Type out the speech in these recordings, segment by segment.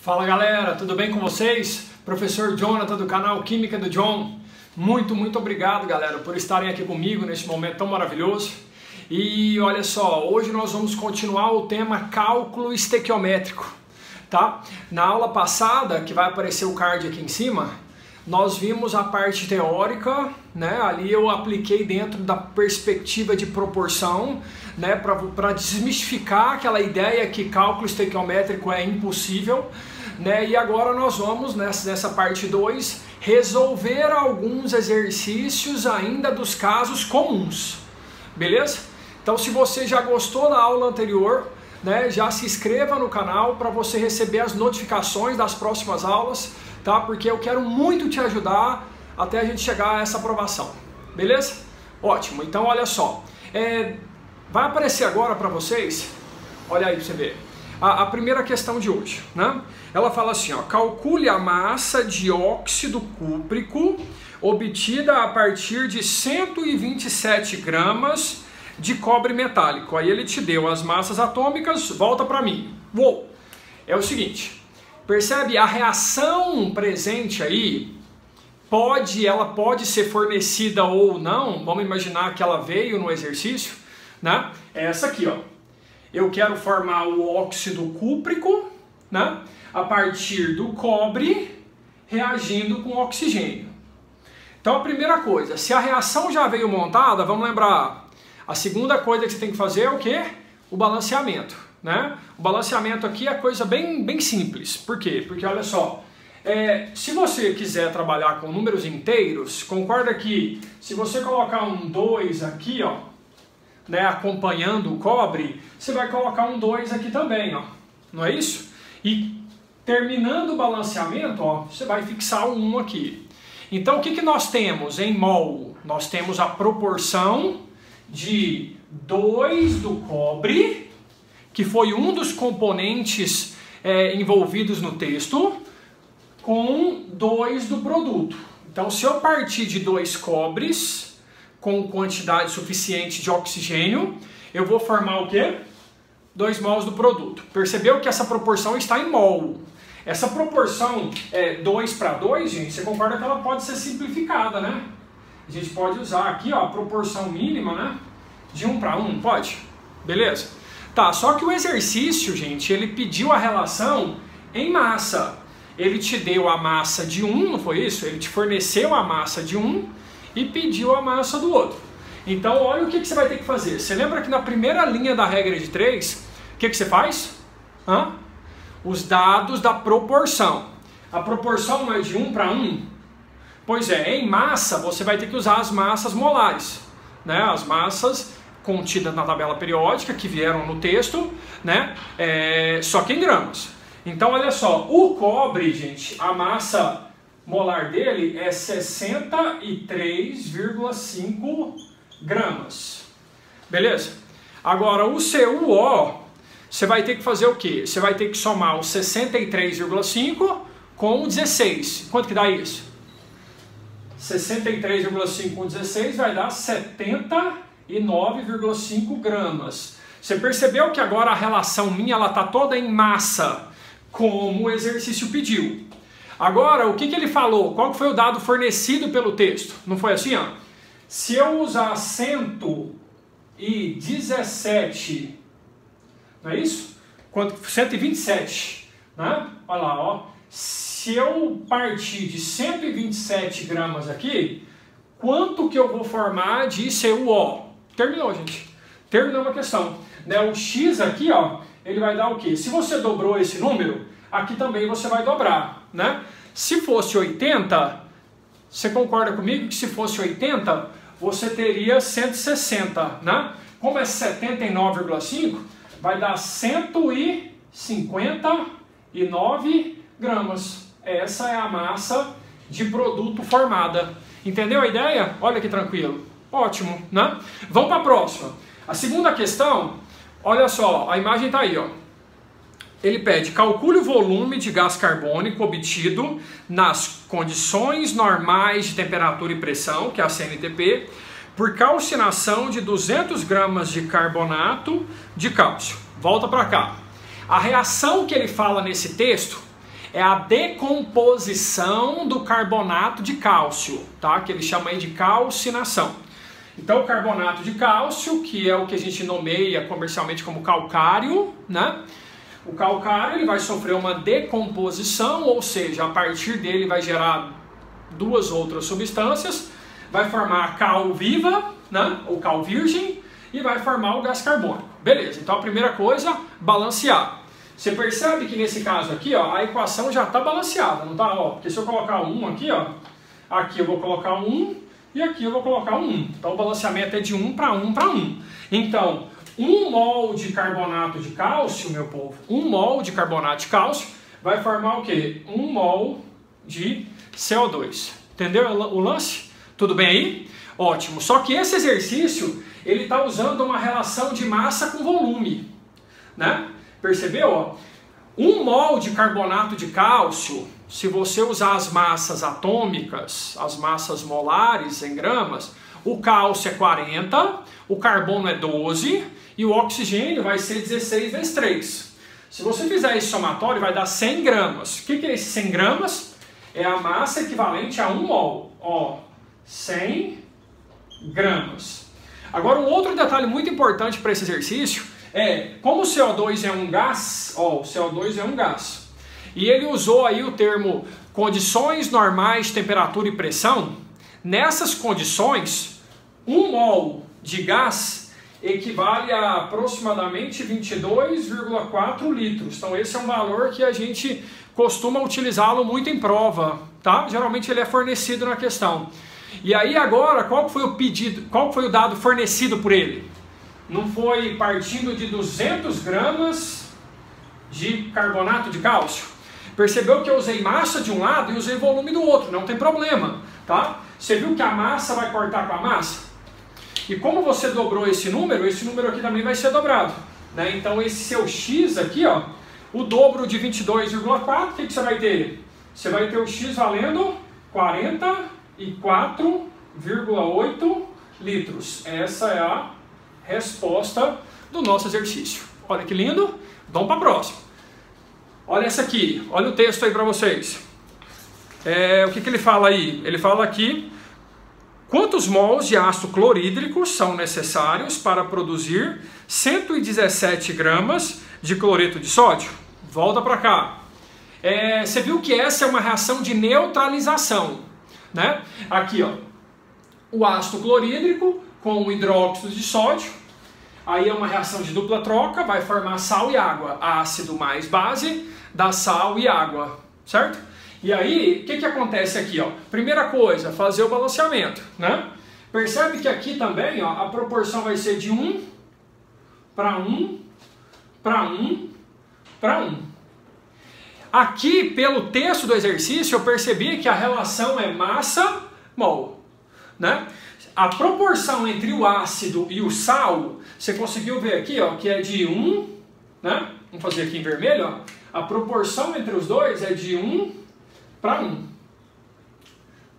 Fala galera, tudo bem com vocês? Professor Jonathan do canal Química do John. Muito obrigado galera por estarem aqui comigo neste momento tão maravilhoso. E olha só, hoje nós vamos continuar o tema cálculo estequiométrico, tá? Na aula passada, que vai aparecer o card aqui em cima, nós vimos a parte teórica, né? Ali eu apliquei dentro da perspectiva de proporção, né? Para desmistificar aquela ideia que cálculo estequiométrico é impossível, né? E agora nós vamos, nessa parte 2, resolver alguns exercícios ainda dos casos comuns, beleza? Então se você já gostou da aula anterior, né? Já se inscreva no canal para você receber as notificações das próximas aulas, tá? Porque eu quero muito te ajudar até a gente chegar a essa aprovação, beleza? Ótimo, então olha só, vai aparecer agora para vocês, olha aí para você ver, a primeira questão de hoje, né? Ela fala assim, ó, calcule a massa de óxido cúprico obtida a partir de 127 gramas de cobre metálico. Aí ele te deu as massas atômicas, volta para mim. Uou! É o seguinte, percebe a reação presente aí? Ela pode ser fornecida ou não. Vamos imaginar que ela veio no exercício, né? É essa aqui, ó. Eu quero formar o óxido cúprico, né? A partir do cobre reagindo com oxigênio. Então a primeira coisa, se a reação já veio montada, vamos lembrar, a segunda coisa que você tem que fazer é o quê? O balanceamento, né? O balanceamento aqui é coisa bem simples. Por quê? Porque olha só, se você quiser trabalhar com números inteiros, concorda que se você colocar um 2 aqui, ó, né, acompanhando o cobre, você vai colocar um 2 aqui também, ó, não é isso? E terminando o balanceamento, ó, você vai fixar um 1 aqui. Então o que nós temos em mol? Nós temos a proporção de 2 do cobre, que foi um dos componentes envolvidos no texto, com 2 do produto. Então se eu partir de 2 cobres com quantidade suficiente de oxigênio, eu vou formar o quê? 2 mols do produto. Percebeu que essa proporção está em mol. Essa proporção 2 para 2, gente, você concorda que ela pode ser simplificada, né? A gente pode usar aqui, ó, a proporção mínima, né? De 1 para 1, pode? Beleza? Tá, só que o exercício, gente, ele pediu a relação em massa. Ele te deu a massa de um, não foi isso? Ele te forneceu a massa de um e pediu a massa do outro. Então, olha o que você vai ter que fazer. Você lembra que na primeira linha da regra de 3, o que você faz? Os dados da proporção. A proporção não é de 1 para 1? Pois é, em massa você vai ter que usar as massas molares, né? As massas contidas na tabela periódica que vieram no texto, né? Só que em gramas. Então olha só, o cobre, gente, a massa molar dele é 63,5 gramas. Beleza? Agora o CuO, você vai ter que fazer o quê? Você vai ter que somar o 63,5 com o 16. Quanto que dá isso? 63,5 com 16 vai dar 79,5 gramas. Você percebeu que agora a relação minha ela está toda em massa, como o exercício pediu. Agora, o que ele falou? Qual foi o dado fornecido pelo texto? Não foi assim, ó? Se eu usar 117, não é isso? 127, né? Olha lá, ó. Se eu partir de 127 gramas aqui, quanto que eu vou formar de CuO? Terminou, gente. Terminou a questão. Né? O X aqui, ó, ele vai dar o quê? Se você dobrou esse número, aqui também você vai dobrar, né? Se fosse 80, você concorda comigo que se fosse 80, você teria 160, né? Como é 79,5, vai dar 159 gramas. Essa é a massa de produto formada. Entendeu a ideia? Olha que tranquilo. Ótimo, né? Vamos para a próxima. A segunda questão, olha só, a imagem está aí, ó. Ele pede, calcule o volume de gás carbônico obtido nas condições normais de temperatura e pressão, que é a CNTP, por calcinação de 200 gramas de carbonato de cálcio. Volta para cá. A reação que ele fala nesse texto é a decomposição do carbonato de cálcio, tá? Que eles chamam aí de calcinação. Então, o carbonato de cálcio, que é o que a gente nomeia comercialmente como calcário, né? O calcário ele vai sofrer uma decomposição, ou seja, a partir dele vai gerar duas outras substâncias, vai formar a cal viva, né? Ou cal virgem, e vai formar o gás carbônico. Beleza, então a primeira coisa, balancear. Você percebe que nesse caso aqui, ó, a equação já está balanceada, não está? Porque se eu colocar 1 aqui, ó, aqui eu vou colocar 1 e aqui eu vou colocar 1. Então o balanceamento é de 1 para 1 para 1. Então, 1 mol de carbonato de cálcio, meu povo, 1 mol de carbonato de cálcio vai formar o quê? 1 mol de CO2. Entendeu o lance? Tudo bem aí? Ótimo. Só que esse exercício, ele está usando uma relação de massa com volume, né? Percebeu? Ó? 1 mol de carbonato de cálcio, se você usar as massas atômicas, as massas molares em gramas, o cálcio é 40, o carbono é 12 e o oxigênio vai ser 16 vezes 3. Se você fizer esse somatório, vai dar 100 gramas. O que é esse 100 gramas? É a massa equivalente a 1 mol. Ó, 100 gramas. Agora, um outro detalhe muito importante para esse exercício é, como o CO2 é um gás, ó, o CO2 é um gás, e ele usou aí o termo condições normais de temperatura e pressão. Nessas condições, 1 mol de gás equivale a aproximadamente 22,4 litros. Então esse é um valor que a gente costuma utilizá-lo muito em prova, tá? Geralmente ele é fornecido na questão. E aí agora, qual foi o pedido, qual foi o dado fornecido por ele? Não foi partindo de 200 gramas de carbonato de cálcio? Percebeu que eu usei massa de um lado e usei volume do outro, não tem problema, tá? Você viu que a massa vai cortar com a massa? E como você dobrou esse número aqui também vai ser dobrado, né? Então esse seu X aqui, ó, o dobro de 22,4, o que você vai ter? Você vai ter o X valendo 44,8 litros. Essa é a resposta do nosso exercício. Olha que lindo. Vamos para a próxima. Olha essa aqui. Olha o texto aí para vocês. O que ele fala aí? Ele fala aqui: quantos mols de ácido clorídrico são necessários para produzir 117 gramas de cloreto de sódio? Volta para cá. Você viu que essa é uma reação de neutralização, né? Aqui, ó, o ácido clorídrico com o hidróxido de sódio, aí é uma reação de dupla troca, vai formar sal e água, ácido mais base dá sal e água, certo? E aí, o que acontece aqui, ó? Primeira coisa, fazer o balanceamento, né? Percebe que aqui também, ó, a proporção vai ser de 1 para 1 para 1 para 1. Aqui, pelo texto do exercício, eu percebi que a relação é massa-mol, né? A proporção entre o ácido e o sal, você conseguiu ver aqui, ó, que é de 1, né? Vamos fazer aqui em vermelho, ó. A proporção entre os dois é de 1 para 1,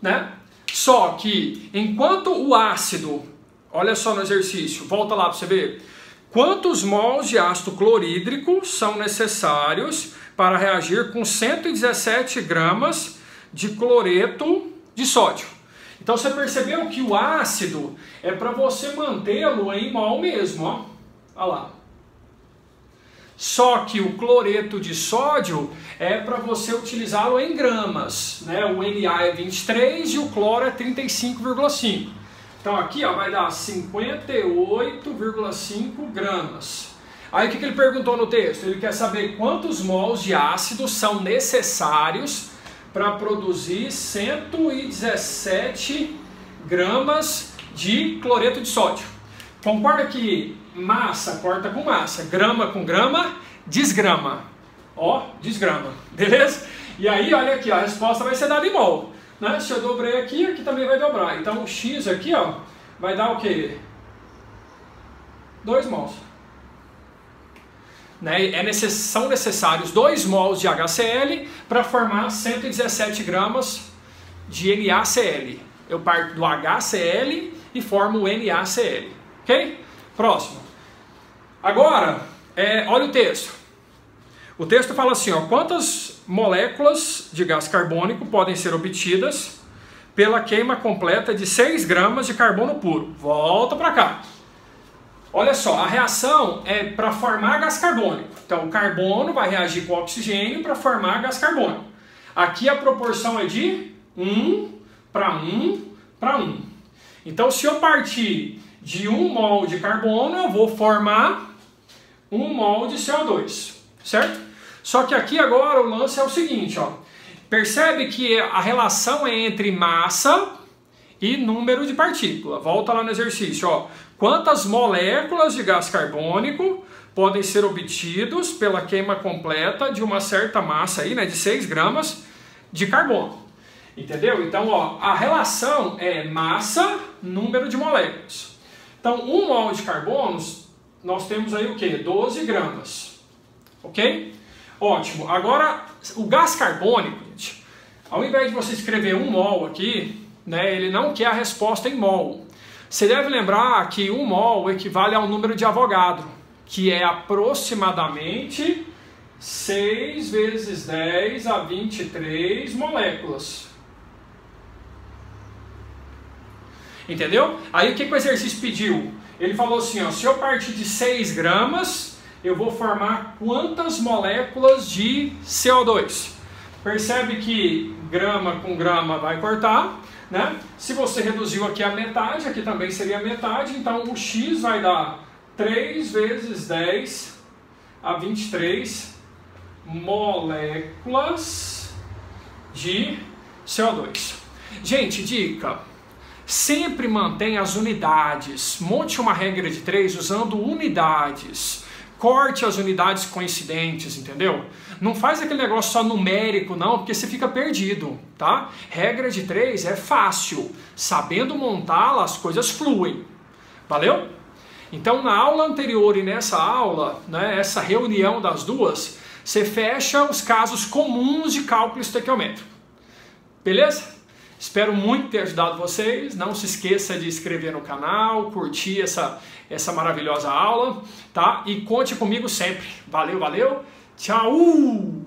né? Só que, enquanto o ácido, olha só no exercício, volta lá para você ver, quantos mols de ácido clorídrico são necessários para reagir com 117 gramas de cloreto de sódio? Então você percebeu que o ácido é para você mantê-lo em mol mesmo, ó. Olha lá. Só que o cloreto de sódio é para você utilizá-lo em gramas, né? O Na é 23 e o cloro é 35,5. Então aqui, ó, vai dar 58,5 gramas. Aí o que ele perguntou no texto? Ele quer saber quantos mols de ácido são necessários para produzir 117 gramas de cloreto de sódio. Concorda que massa corta com massa, grama com grama, desgrama. Ó, desgrama, beleza? E aí, olha aqui, a resposta vai ser dada em mol, né? Se eu dobrei aqui, aqui também vai dobrar. Então o X aqui, ó, vai dar o quê? 2 mols. Né? São necessários 2 mols de HCl para formar 117 gramas de NaCl. Eu parto do HCl e formo o NaCl. Ok? Próximo. Agora, olha o texto. O texto fala assim, ó, quantas moléculas de gás carbônico podem ser obtidas pela queima completa de 6 gramas de carbono puro? Volta para cá. Olha só, a reação é para formar gás carbônico. Então, o carbono vai reagir com o oxigênio para formar gás carbônico. Aqui a proporção é de 1 para 1 para 1. Então, se eu partir de 1 mol de carbono, eu vou formar 1 mol de CO2, certo? Só que aqui agora o lance é o seguinte, ó. Percebe que a relação é entre massa e número de partículas. Volta lá no exercício, ó. Quantas moléculas de gás carbônico podem ser obtidos pela queima completa de uma certa massa aí, né, de 6 gramas de carbono? Entendeu? Então, ó, a relação é massa, número de moléculas. Então, 1 mol de carbono, nós temos aí o quê? 12 gramas. Ok? Ótimo. Agora, o gás carbônico, gente, ao invés de você escrever 1 mol aqui, né, ele não quer a resposta em mol. Você deve lembrar que 1 mol equivale ao número de Avogadro, que é aproximadamente 6 vezes 10 a 23 moléculas. Entendeu? Aí o que o exercício pediu? Ele falou assim, ó, se eu partir de 6 gramas, eu vou formar quantas moléculas de CO2? Percebe que grama com grama vai cortar, né? Se você reduziu aqui a metade, aqui também seria a metade, então o X vai dar 3 vezes 10 a 23 moléculas de CO2. Gente, dica, sempre mantenha as unidades, monte uma regra de 3 usando unidades. Corte as unidades coincidentes, entendeu? Não faz aquele negócio só numérico, não, porque você fica perdido, tá? Regra de 3 é fácil. Sabendo montá-la, as coisas fluem. Valeu? Então, na aula anterior e nessa aula, né, essa reunião das duas, você fecha os casos comuns de cálculo estequiométrico. Beleza? Espero muito ter ajudado vocês. Não se esqueça de inscrever no canal, curtir essa maravilhosa aula, tá? E conte comigo sempre. Valeu, valeu. Tchau!